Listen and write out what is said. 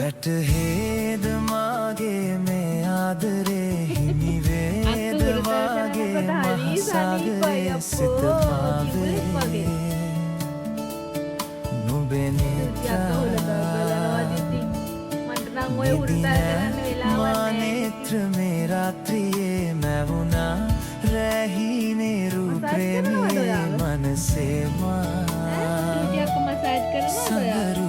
වැට හේද මාගේ මේ ආදරේ හිමි වේද වාගේ මහසාගරේ සිත මාවේ නුඹේ නේත්‍ර මේ රාත්‍රියේ මැවුනා රැහීනේ රූපේ මේ මනසේ මා aku massage karena apa ya?